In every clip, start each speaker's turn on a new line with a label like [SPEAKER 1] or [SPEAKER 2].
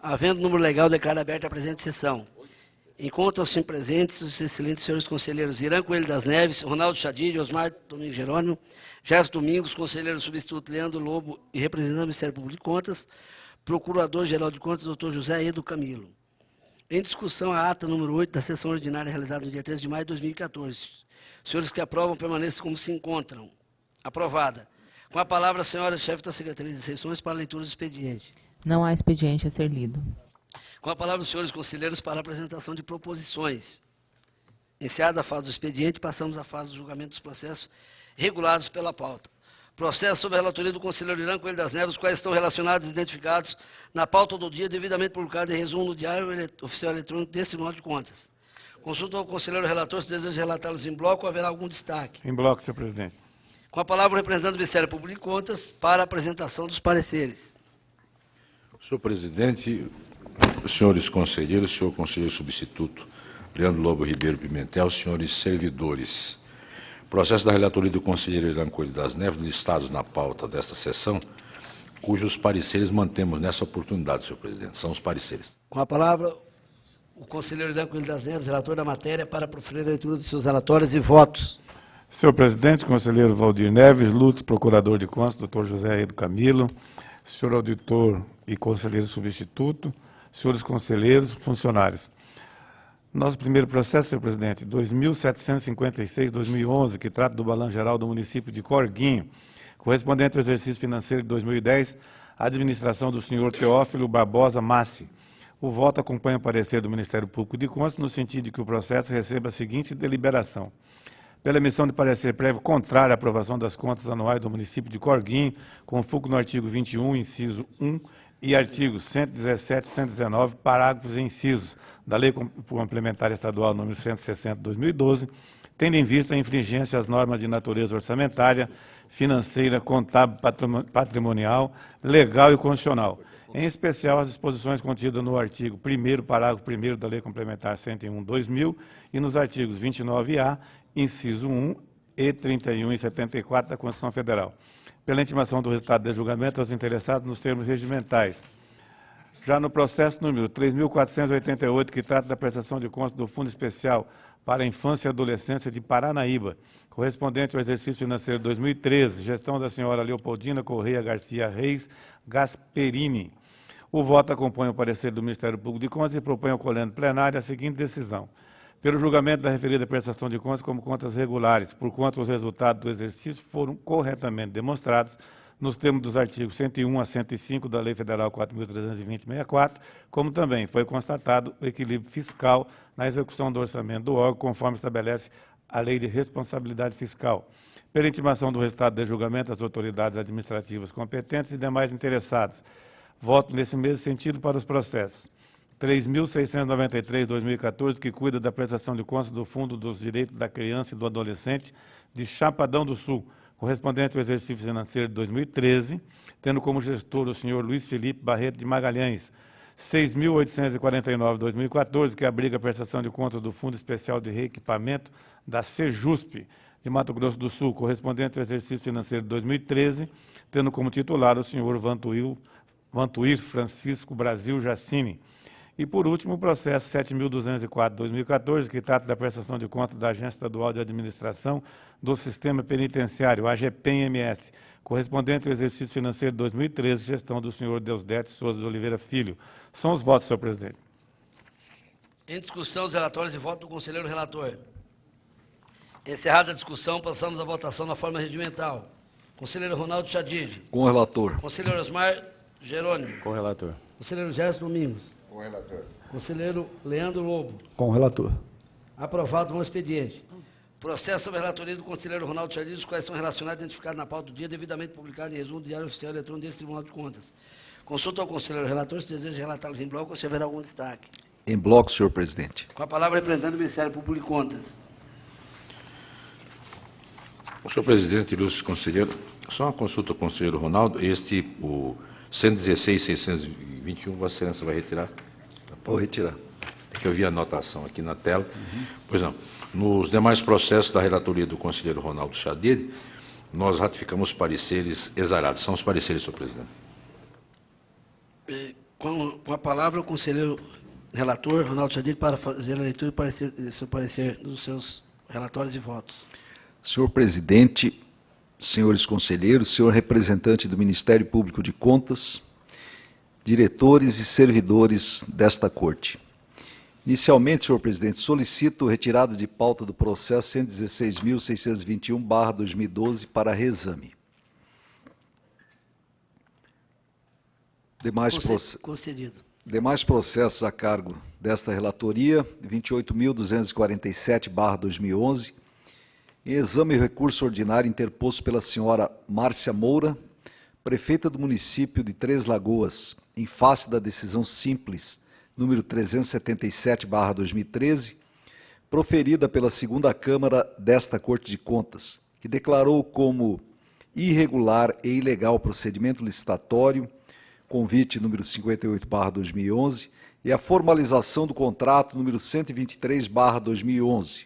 [SPEAKER 1] Havendo número legal, declaro aberta a presente sessão. Encontram-se presentes os excelentes senhores conselheiros Irã Coelho das Neves, Ronaldo Chadid, Osmar Domingos Jerônimo, Gerson Domingos, conselheiro substituto Leandro Lobo e representante do Ministério Público de Contas, Procurador-Geral de Contas, Dr. José Edo Camilo. Em discussão, a ata número 8 da sessão ordinária realizada no dia 13 de maio de 2014. Senhores que aprovam, permaneçam como se encontram. Aprovada. Com a palavra, a senhora chefe da Secretaria de Sessões para a leitura do expediente.
[SPEAKER 2] Não há expediente a ser lido.
[SPEAKER 1] Com a palavra, os senhores conselheiros para a apresentação de proposições. Encerrada a fase do expediente, passamos à fase do julgamento dos processos regulados pela pauta. Processo sob a relatoria do conselheiro Irã Coelho das Neves, os quais estão relacionados e identificados na pauta do dia, devidamente publicado em resumo no Diário Oficial Eletrônico deste Tribunal de Contas. Consulta ao conselheiro relator se deseja relatá-los em bloco ou haverá algum destaque.
[SPEAKER 3] Em bloco, senhor presidente.
[SPEAKER 1] Com a palavra, o representante do Ministério Público de Contas para a apresentação dos pareceres.
[SPEAKER 4] Senhor presidente, senhores conselheiros, senhor conselheiro substituto Leandro Lobo Ribeiro Pimentel, senhores servidores. Processo da relatoria do conselheiro Irã Coelho das Neves, listados na pauta desta sessão, cujos pareceres mantemos nessa oportunidade, senhor presidente. São os pareceres.
[SPEAKER 1] Com a palavra, o conselheiro Irã Coelho das Neves, relator da matéria, para proferir a leitura dos seus relatórios e votos.
[SPEAKER 3] Senhor presidente, conselheiro Valdir Neves Lutz, procurador de contas, doutor José Edo Camilo, senhor auditor e conselheiro substituto, senhores conselheiros, funcionários. Nosso primeiro processo, senhor presidente, 2.756/2011, que trata do balanço geral do município de Corguinho, correspondente ao exercício financeiro de 2010, administração do senhor Teófilo Barbosa Massi. O voto acompanha o parecer do Ministério Público de Contas, no sentido de que o processo receba a seguinte deliberação. Pela emissão de parecer prévio contrário à aprovação das contas anuais do município de Corguinho, com fulcro no artigo 21, inciso 1, e artigos 117 e 119, parágrafos e incisos da Lei Complementar Estadual nº 160/2012, tendo em vista a infringência às normas de natureza orçamentária, financeira, contábil, patrimonial, legal e constitucional, em especial as disposições contidas no artigo 1º, parágrafo 1º da Lei Complementar 101/2000 e nos artigos 29A, inciso 1 e 31 e 74 da Constituição Federal. Pela intimação do resultado de julgamento aos interessados nos termos regimentais. Já no processo número 3.488, que trata da prestação de contas do Fundo Especial para a Infância e Adolescência de Paranaíba, correspondente ao exercício financeiro 2013, gestão da senhora Leopoldina Correia Garcia Reis Gasperini. O voto acompanha o parecer do Ministério Público de Contas e propõe ao colégio plenário a seguinte decisão. Pelo julgamento da referida prestação de contas como contas regulares, porquanto os resultados do exercício foram corretamente demonstrados nos termos dos artigos 101 a 105 da Lei Federal 4.320/64, como também foi constatado o equilíbrio fiscal na execução do orçamento do órgão, conforme estabelece a Lei de Responsabilidade Fiscal. Pela intimação do resultado de julgamento às autoridades administrativas competentes e demais interessados. Voto nesse mesmo sentido para os processos. 3.693/2014, que cuida da prestação de contas do Fundo dos Direitos da Criança e do Adolescente de Chapadão do Sul, correspondente ao exercício financeiro de 2013, tendo como gestor o senhor Luiz Felipe Barreto de Magalhães. 6.849/2014, que abriga a prestação de contas do Fundo Especial de Reequipamento da Sejusp de Mato Grosso do Sul, correspondente ao exercício financeiro de 2013, tendo como titular o senhor Vantuir Francisco Brasil Jacini. E, por último, o processo 7.204/2014, que trata da prestação de contas da Agência Estadual de Administração do Sistema Penitenciário, AGPEM-MS, correspondente ao exercício financeiro de 2013, gestão do senhor Deusdete Souza de Oliveira Filho. São os votos, senhor presidente.
[SPEAKER 1] Em discussão, os relatórios e voto do conselheiro relator. Encerrada a discussão, passamos à votação na forma regimental. Conselheiro Ronaldo Chadid.
[SPEAKER 5] Com o relator.
[SPEAKER 1] Conselheiro Osmar Jerônimo.
[SPEAKER 6] Com o relator.
[SPEAKER 1] Conselheiro Gerson Domingos.
[SPEAKER 5] Com o relator.
[SPEAKER 1] Conselheiro Leandro Lobo.
[SPEAKER 6] Com o relator.
[SPEAKER 1] Aprovado no expediente. Processo sobre a relatoria do conselheiro Ronaldo Chadid, os quais são relacionados e identificados na pauta do dia, devidamente publicado em resumo do Diário Oficial Eletrônico deste Tribunal de Contas. Consulta ao conselheiro relator se deseja relatá-los em bloco ou se haverá algum destaque.
[SPEAKER 5] Em bloco, senhor presidente.
[SPEAKER 1] Com a palavra, representante do Ministério Público de Contas.
[SPEAKER 4] Senhor presidente, ilustre conselheiro, só uma consulta ao conselheiro Ronaldo, o 116.621, Vossa Excelência vai retirar?
[SPEAKER 5] Vou retirar.
[SPEAKER 4] É que eu vi a anotação aqui na tela. Pois não. Nos demais processos da relatoria do conselheiro Ronaldo Chadid, nós ratificamos pareceres exarados. São os pareceres, senhor presidente.
[SPEAKER 1] Com a palavra, o conselheiro relator, Ronaldo Chadid, para fazer a leitura e seu parecer dos seus relatórios e votos.
[SPEAKER 5] Senhor presidente, senhores conselheiros, senhor representante do Ministério Público de Contas, diretores e servidores desta Corte. Inicialmente, senhor presidente, solicito retirada de pauta do processo 116.621/2012 para reexame.
[SPEAKER 1] Concedido.
[SPEAKER 5] Demais processos a cargo desta relatoria, 28.247/2011, em exame e recurso ordinário interposto pela senhora Márcia Moura, prefeita do município de Três Lagoas, em face da decisão simples número 377/2013, proferida pela segunda Câmara desta Corte de Contas, que declarou como irregular e ilegal o procedimento licitatório, convite número 58/2011, e a formalização do contrato número 123/2011,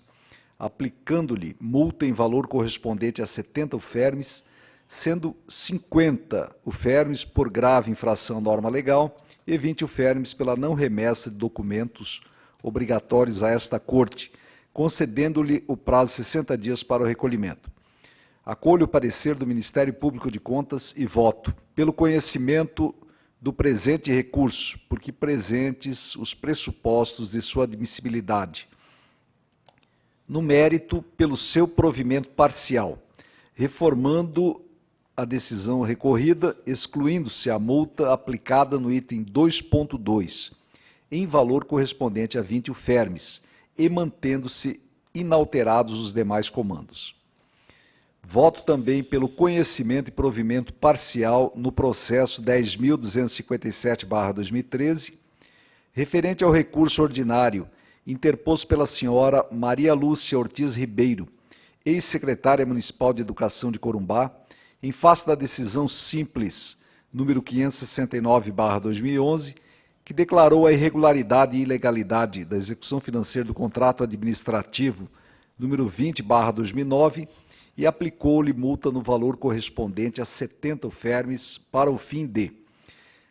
[SPEAKER 5] aplicando-lhe multa em valor correspondente a 70 ufermes, sendo 50 ufermes por grave infração à norma legal e 20 ufermes pela não remessa de documentos obrigatórios a esta Corte, concedendo-lhe o prazo de 60 dias para o recolhimento. Acolho o parecer do Ministério Público de Contas e voto pelo conhecimento do presente recurso, porque presentes os pressupostos de sua admissibilidade. No mérito, pelo seu provimento parcial, reformando a decisão recorrida, excluindo-se a multa aplicada no item 2.2, em valor correspondente a 20 ufermes, e mantendo-se inalterados os demais comandos. Voto também pelo conhecimento e provimento parcial no processo 10.257/2013, referente ao recurso ordinário interposto pela senhora Maria Lúcia Ortiz Ribeiro, ex-secretária municipal de Educação de Corumbá, em face da decisão simples número 569/2011, que declarou a irregularidade e ilegalidade da execução financeira do contrato administrativo número 20/2009 e aplicou-lhe multa no valor correspondente a 70 ufermes para o fim de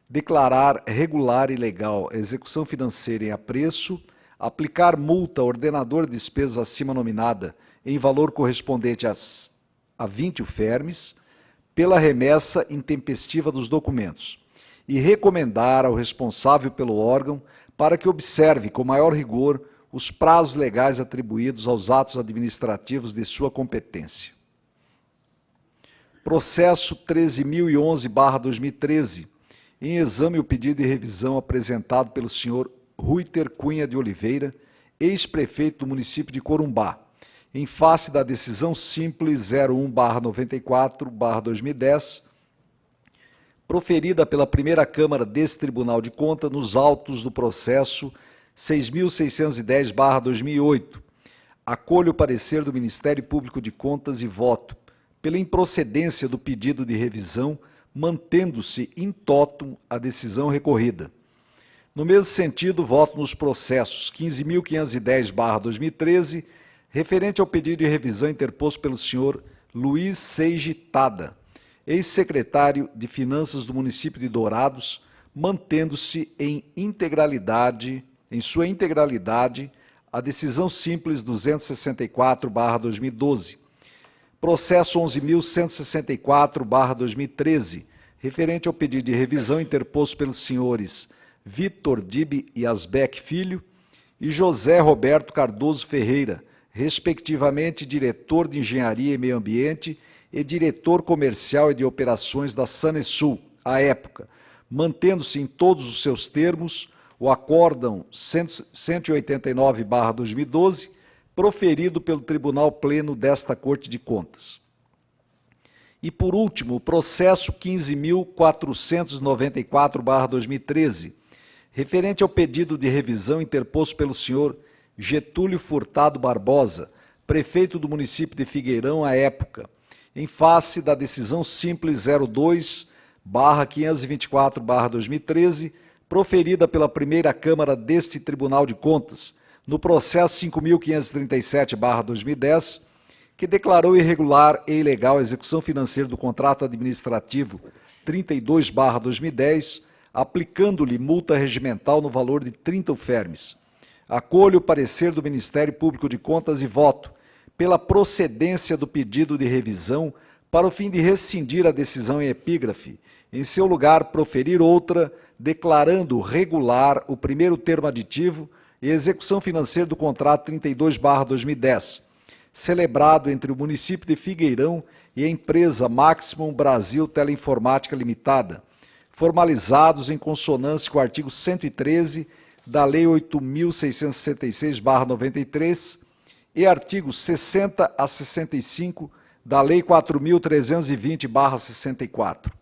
[SPEAKER 5] declarar regular e legal a execução financeira em apreço, aplicar multa ao ordenador de despesas acima nominada em valor correspondente a 20 ufermes, pela remessa intempestiva dos documentos, e recomendar ao responsável pelo órgão para que observe com maior rigor os prazos legais atribuídos aos atos administrativos de sua competência. Processo 13.011/2013, em exame o pedido de revisão apresentado pelo senhor Ruiter Cunha de Oliveira, ex-prefeito do município de Corumbá, em face da decisão simples 01/94/2010, proferida pela primeira Câmara desse Tribunal de Contas nos autos do processo 6.610/2008. Acolho o parecer do Ministério Público de Contas e voto pela improcedência do pedido de revisão, mantendo-se in totum a decisão recorrida. No mesmo sentido, voto nos processos 15.510/2013, referente ao pedido de revisão interposto pelo senhor Luiz Seiji Tada, ex-secretário de Finanças do município de Dourados, mantendo-se em sua integralidade, a decisão simples 264/2012. Processo 11.164/2013, referente ao pedido de revisão interposto pelos senhores Vitor Dibe Asbeck Filho e José Roberto Cardoso Ferreira, respectivamente diretor de Engenharia e Meio Ambiente e diretor comercial e de operações da Sanesul, à época, mantendo-se em todos os seus termos o Acórdão 189/2012, proferido pelo Tribunal Pleno desta Corte de Contas. E, por último, o processo 15.494/2013, referente ao pedido de revisão interposto pelo senhor Getúlio Furtado Barbosa, prefeito do município de Figueirão à época, em face da decisão simples 02/524/2013, proferida pela primeira Câmara deste Tribunal de Contas, no processo 5.537/2010, que declarou irregular e ilegal a execução financeira do contrato administrativo 32/2010, aplicando-lhe multa regimental no valor de 30 UFERMs. Acolho o parecer do Ministério Público de Contas e voto pela procedência do pedido de revisão para o fim de rescindir a decisão em epígrafe, em seu lugar proferir outra, declarando regular o primeiro termo aditivo e execução financeira do contrato 32/2010, celebrado entre o município de Figueirão e a empresa Maximum Brasil Teleinformática Limitada, formalizados em consonância com o artigo 113 da Lei 8.666/93 e artigos 60 a 65 da Lei 4.320/64.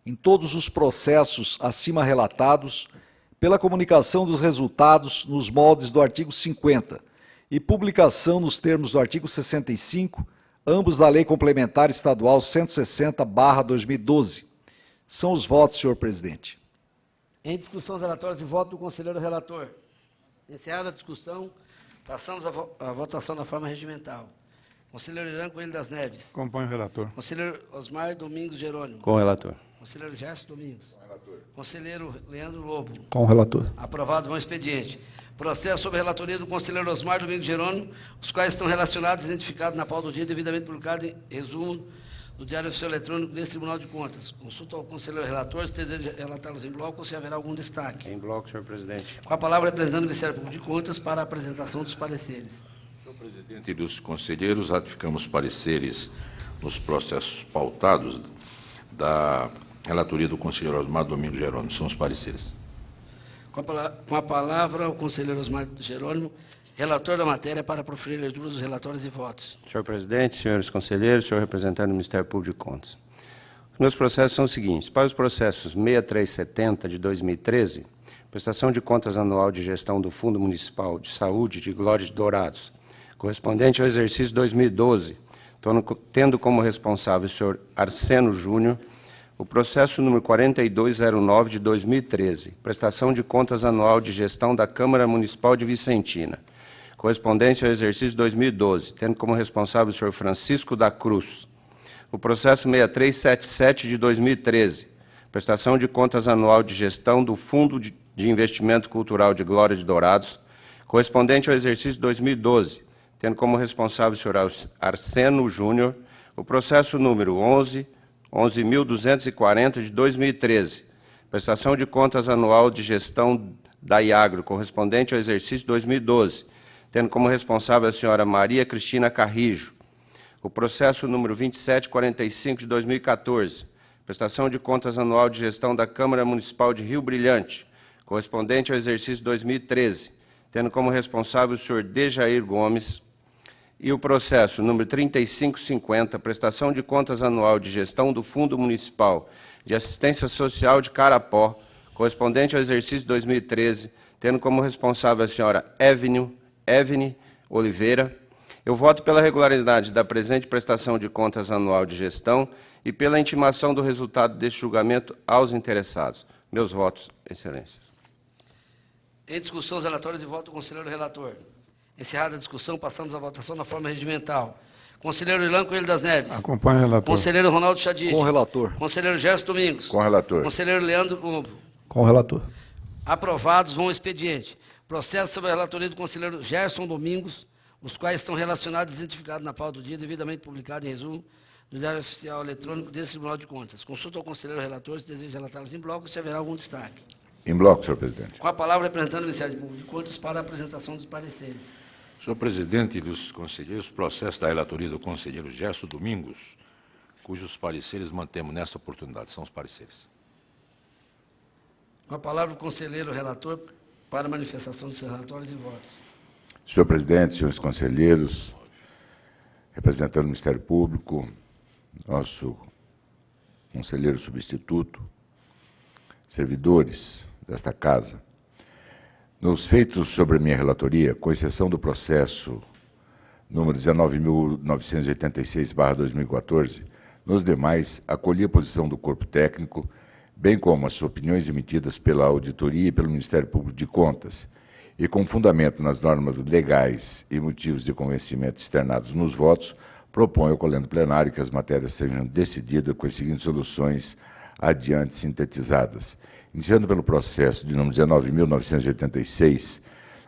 [SPEAKER 5] Em todos os processos acima relatados, pela comunicação dos resultados nos moldes do artigo 50 e publicação nos termos do artigo 65, ambos da Lei Complementar Estadual 160/2012. São os votos, senhor presidente.
[SPEAKER 1] Em discussão, os relatórios e voto do conselheiro relator. Encerrada a discussão, passamos à votação na forma regimental. Conselheiro Irã Coelho das Neves.
[SPEAKER 3] Acompanho o relator.
[SPEAKER 1] Conselheiro Osmar Domingos Jerônimo.
[SPEAKER 6] Com o relator.
[SPEAKER 1] Conselheiro Gerson Domingos. Com o relator. Conselheiro Leandro Lobo.
[SPEAKER 7] Com o relator.
[SPEAKER 1] Aprovado, vão expediente. Processo sob a relatoria do conselheiro Osmar Domingos Jerônimo, os quais estão relacionados e identificados na pauta do dia, devidamente publicado em resumo do Diário Oficial Eletrônico desse Tribunal de Contas. Consulta ao conselheiro relator, se deseja relatá-los em bloco ou se haverá algum destaque.
[SPEAKER 6] Em bloco, senhor presidente.
[SPEAKER 1] Com a palavra, representando o Ministério Público de Contas para a apresentação dos pareceres.
[SPEAKER 4] Senhor presidente e ilustres conselheiros, ratificamos pareceres nos processos pautados da relatoria do conselheiro Osmar Domingos Jerônimo. São os pareceres.
[SPEAKER 1] Com a palavra, o conselheiro Osmar Jerônimo, relator da matéria, para proferir a leitura dos relatórios e votos.
[SPEAKER 6] Senhor presidente, senhores conselheiros, senhor representante do Ministério Público de Contas. Os meus processos são os seguintes. Para os processos 6370 de 2013, prestação de contas anual de gestão do Fundo Municipal de Saúde de Glória de Dourados, correspondente ao exercício 2012, tendo como responsável o senhor Arseno Júnior, o processo número 4209 de 2013, prestação de contas anual de gestão da Câmara Municipal de Vicentina, correspondente ao exercício 2012, tendo como responsável o senhor Francisco da Cruz. O processo 6377 de 2013, prestação de contas anual de gestão do Fundo de Investimento Cultural de Glória de Dourados, correspondente ao exercício 2012, tendo como responsável o senhor Arseno Júnior. O processo número 11.240 de 2013, prestação de contas anual de gestão da Iagro, correspondente ao exercício 2012, tendo como responsável a senhora Maria Cristina Carrijo. O processo número 2745 de 2014, prestação de contas anual de gestão da Câmara Municipal de Rio Brilhante, correspondente ao exercício 2013, tendo como responsável o senhor Dejair Gomes. E o processo número 3550, prestação de contas anual de gestão do Fundo Municipal de Assistência Social de Carapó, correspondente ao exercício 2013, tendo como responsável a senhora Evne Oliveira. Eu voto pela regularidade da presente prestação de contas anual de gestão e pela intimação do resultado deste julgamento aos interessados. Meus votos, excelência.
[SPEAKER 1] Em discussão, os relatórios e voto do conselheiro relator. Encerrada a discussão, passamos à votação na forma regimental. Conselheiro Irã Coelho das Neves.
[SPEAKER 3] Acompanho o relator.
[SPEAKER 1] Conselheiro Ronaldo Chadid.
[SPEAKER 5] Com o relator.
[SPEAKER 1] Conselheiro Gerson Domingos.
[SPEAKER 4] Com o relator.
[SPEAKER 1] Conselheiro Leandro Lobo.
[SPEAKER 7] Com o relator.
[SPEAKER 1] Aprovados, vão ao expediente. Processo sobre a relatoria do conselheiro Gerson Domingos, os quais estão relacionados e identificados na pauta do dia, devidamente publicado em resumo do Diário Oficial Eletrônico desse Tribunal de Contas. Consulta ao conselheiro relator se deseja relatá-los em bloco, se haverá algum destaque.
[SPEAKER 4] Em bloco, senhor presidente.
[SPEAKER 1] Com a palavra, representando o Ministério Público de Contas para a apresentação dos pareceres.
[SPEAKER 4] Senhor presidente e ilustres conselheiros, processo da relatoria do conselheiro Gerson Domingos, cujos pareceres mantemos nesta oportunidade. São os pareceres.
[SPEAKER 1] Com a palavra, o conselheiro relator para a manifestação dos seus relatórios e votos.
[SPEAKER 8] Senhor presidente, senhores conselheiros, representando o Ministério Público, nosso conselheiro substituto, servidores desta casa, nos feitos sobre a minha relatoria, com exceção do processo número 19.986/2014, nos demais, acolhi a posição do corpo técnico, bem como as opiniões emitidas pela auditoria e pelo Ministério Público de Contas, e com fundamento nas normas legais e motivos de convencimento externados nos votos, proponho ao colégio plenário que as matérias sejam decididas com as seguintes soluções adiante sintetizadas. Iniciando pelo processo de número 19.986,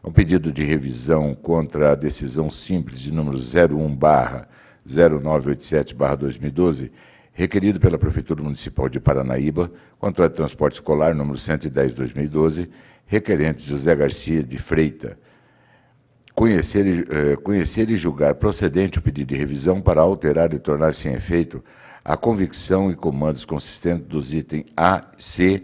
[SPEAKER 8] um pedido de revisão contra a decisão simples de número 01/0987/2012, requerido pela Prefeitura Municipal de Paranaíba, contrato de transporte escolar número 110/2012, requerente José Garcia de Freita. Conhecer e julgar procedente o pedido de revisão para alterar e tornar sem efeito a convicção e comandos consistentes dos itens A, C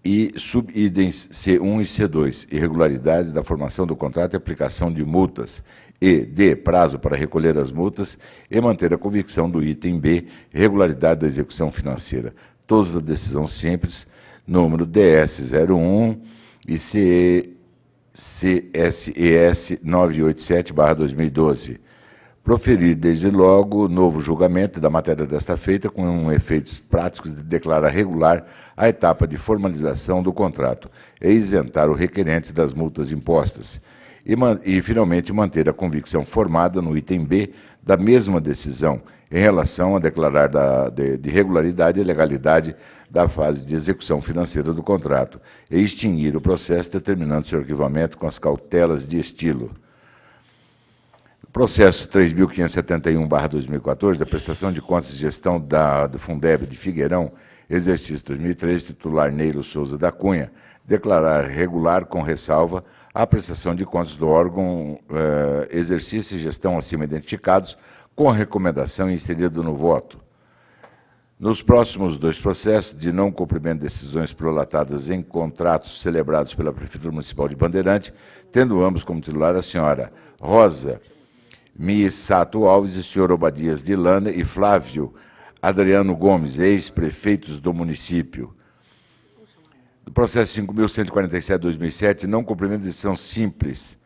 [SPEAKER 8] e subitens C1 e C2, irregularidade da formação do contrato e aplicação de multas, e D, prazo para recolher as multas, e manter a convicção do item B, irregularidade da execução financeira. Todas as decisões simples, número DS 01 e CSES 987/2012. Proferir, desde logo, novo julgamento da matéria desta feita, com efeitos práticos de declarar regular a etapa de formalização do contrato e isentar o requerente das multas impostas. E, finalmente, manter a convicção formada no item B da mesma decisão, em relação a declarar de regularidade e legalidade da fase de execução financeira do contrato, e extinguir o processo, determinando seu arquivamento com as cautelas de estilo. Processo 3.571/2014, da prestação de contas de gestão do Fundeb de Figueirão, exercício 2013, titular Neilo Souza da Cunha, declarar regular com ressalva a prestação de contas do órgão, exercício e gestão acima identificados, com a recomendação inserida no voto. Nos próximos dois processos de não cumprimento de decisões prolatadas em contratos celebrados pela Prefeitura Municipal de Bandeirante, tendo ambos como titular a senhora Rosa Misato Alves e o senhor Obadias de Lana e Flávio Adriano Gomes, ex-prefeitos do município. Do processo 5.147/2007, não cumprimento de decisão simples,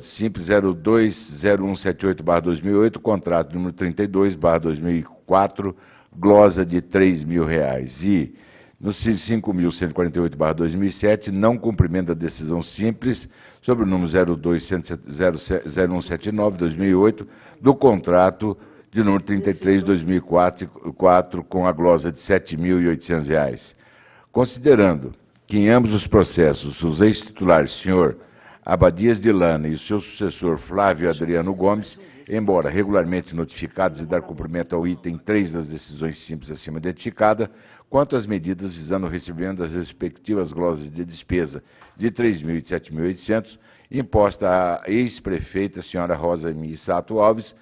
[SPEAKER 8] simples 020178/2008, contrato número 32/2004, glosa de R$ 3.000. E, no 5.148/2007, não cumprimento da decisão simples sobre o número 0179/2008, do contrato de número 33/2004, com a glosa de R$ 7.800. Considerando que em ambos os processos os ex-titulares, senhor Abadias de Lana e o seu sucessor Flávio Adriano Gomes, embora regularmente notificados e dar cumprimento ao item 3 das decisões simples acima identificada, quanto às medidas visando o recebimento das respectivas glosas de despesa de R$ 3.000 e de R$ 7.800, imposta à ex-prefeita, senhora Rosa Misato Alves,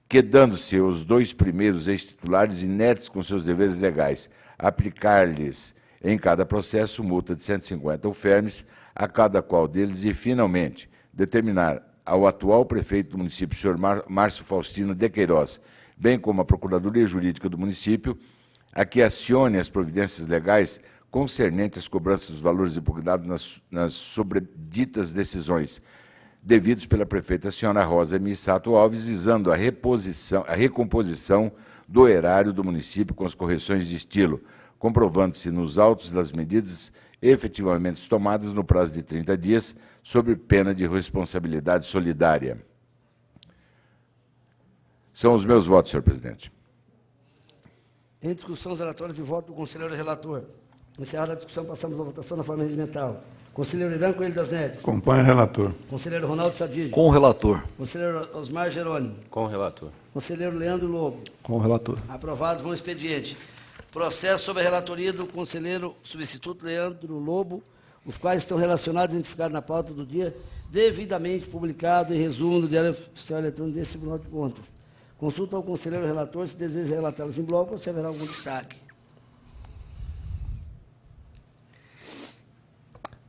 [SPEAKER 8] quedando-se os dois primeiros ex-titulares inertes com seus deveres legais, aplicar-lhes em cada processo multa de 150 alfermes a cada qual deles e, finalmente, determinar ao atual prefeito do município, senhor Márcio Faustino de Queiroz, bem como a Procuradoria Jurídica do município, a que acione as providências legais concernentes às cobranças dos valores impugnados nas sobreditas decisões, devidos pela prefeita senhora Rosa Misato Alves, visando a recomposição do erário do município com as correções de estilo, comprovando-se nos autos das medidas efetivamente tomadas no prazo de 30 dias, sob pena de responsabilidade solidária. São os meus votos, senhor presidente.
[SPEAKER 1] Em discussão, os relatórios e voto do conselheiro relator. Encerrada a discussão, passamos à votação na forma regimental. Conselheiro Irã Coelho das Neves.
[SPEAKER 3] Acompanho o relator.
[SPEAKER 1] Conselheiro Ronaldo Chadid.
[SPEAKER 5] Com o relator.
[SPEAKER 1] Conselheiro Osmar Jerônimo.
[SPEAKER 6] Com o relator.
[SPEAKER 1] Conselheiro Leandro Lobo.
[SPEAKER 3] Com o relator.
[SPEAKER 1] Aprovados com o expediente. Processo sob a relatoria do conselheiro substituto Leandro Lobo, os quais estão relacionados e identificados na pauta do dia, devidamente publicado em resumo no Diário Oficial Eletrônico desse Tribunal de Contas. Consulta ao conselheiro relator se deseja relatá-las em bloco ou se haverá algum destaque.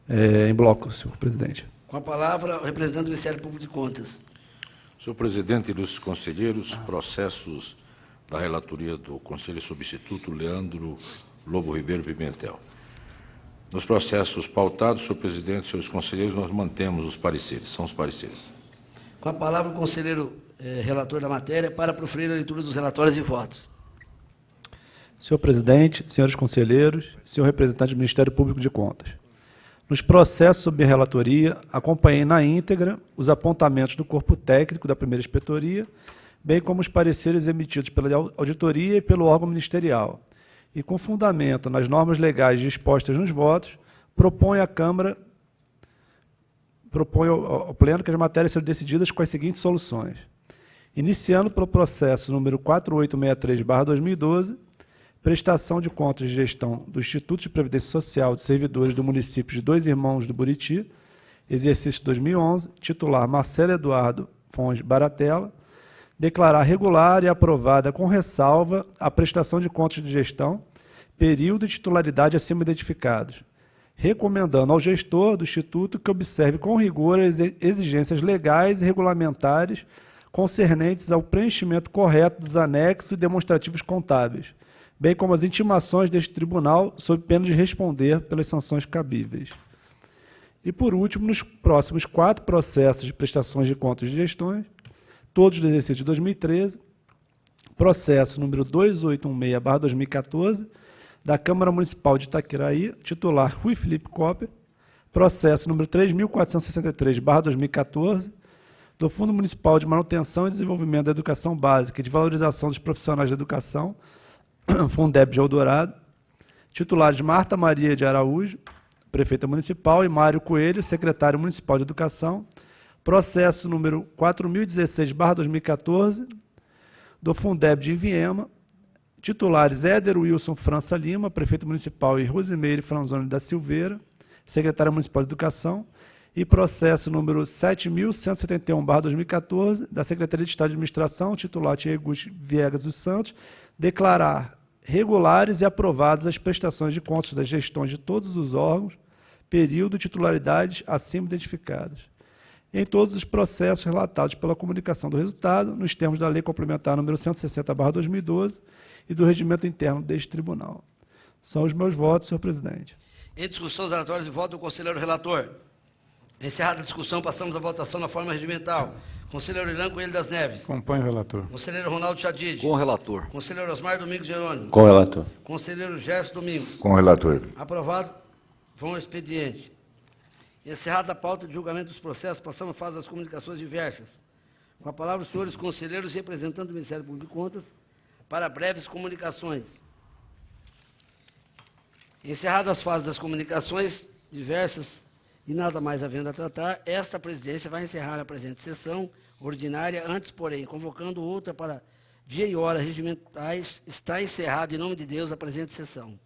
[SPEAKER 7] Em bloco, senhor presidente.
[SPEAKER 1] Com a palavra, o representante do Ministério Público de Contas.
[SPEAKER 4] Senhor presidente e ilustres conselheiros, processos da relatoria do conselheiro substituto Leandro Lobo Ribeiro Pimentel. Nos processos pautados, senhor presidente e senhores conselheiros, nós mantemos os pareceres, são os pareceres.
[SPEAKER 1] Com a palavra, o conselheiro relator da matéria para proferir a leitura dos relatórios e votos.
[SPEAKER 7] Senhor presidente, senhores conselheiros, senhor representante do Ministério Público de Contas. Nos processos sob minha relatoria, acompanhei na íntegra os apontamentos do corpo técnico da primeira inspetoria, bem como os pareceres emitidos pela auditoria e pelo órgão ministerial. E, com fundamento nas normas legais dispostas nos votos, propõe ao Pleno que as matérias sejam decididas com as seguintes soluções. Iniciando pelo processo número 4863/2012, prestação de contas de gestão do Instituto de Previdência Social de Servidores do município de Dois Irmãos do Buriti, exercício 2011, titular Marcelo Eduardo Fontes Baratella, declarar regular e aprovada com ressalva a prestação de contas de gestão, período e titularidade acima identificados, recomendando ao gestor do Instituto que observe com rigor as exigências legais e regulamentares concernentes ao preenchimento correto dos anexos e demonstrativos contábeis, bem como as intimações deste tribunal, sob pena de responder pelas sanções cabíveis. E, por último, nos próximos 4 processos de prestações de contas de gestões, todos do exercício de 2013, processo número 2816/2014, da Câmara Municipal de Itaquiraí, titular Rui Felipe Copper, processo número 3463/2014, do Fundo Municipal de Manutenção e Desenvolvimento da Educação Básica e de Valorização dos Profissionais da Educação, Fundeb de Eldorado, titulares Marta Maria de Araújo, prefeita municipal, e Mário Coelho, secretário municipal de Educação, processo número 4016/2014, do Fundeb de Iviema, titulares Éder Wilson França Lima, prefeito municipal, e Rosimeire Franzoni da Silveira, secretária municipal de Educação, e processo número 7171/2014, da Secretaria de Estado de Administração, titular Thierry Gucci Viegas dos Santos, declarar regulares e aprovadas as prestações de contas das gestões de todos os órgãos, período e titularidades acima identificadas, em todos os processos relatados pela comunicação do resultado, nos termos da Lei Complementar número 160/2012 e do regimento interno deste tribunal. São os meus votos, senhor presidente.
[SPEAKER 1] Em discussão, os relatórios e voto do conselheiro relator. Encerrada a discussão, passamos à votação na forma regimental. Conselheiro Irã Coelho das Neves.
[SPEAKER 3] Acompanho o relator.
[SPEAKER 1] Conselheiro Ronaldo Chadid.
[SPEAKER 5] Com o relator.
[SPEAKER 1] Conselheiro Osmar Domingos Jerônimo.
[SPEAKER 6] Com o relator.
[SPEAKER 1] Conselheiro Gerson Domingos.
[SPEAKER 8] Com o relator.
[SPEAKER 1] Aprovado. Vão ao expediente. Encerrada a pauta de julgamento dos processos, passamos à fase das comunicações diversas. Com a palavra, os senhores conselheiros e representantes do Ministério Público de Contas, para breves comunicações. Encerradas as fases das comunicações diversas e nada mais havendo a tratar, esta presidência vai encerrar a presente sessão ordinária, antes, porém, convocando outra para dia e hora regimentais, está encerrada, em nome de Deus, a presente sessão.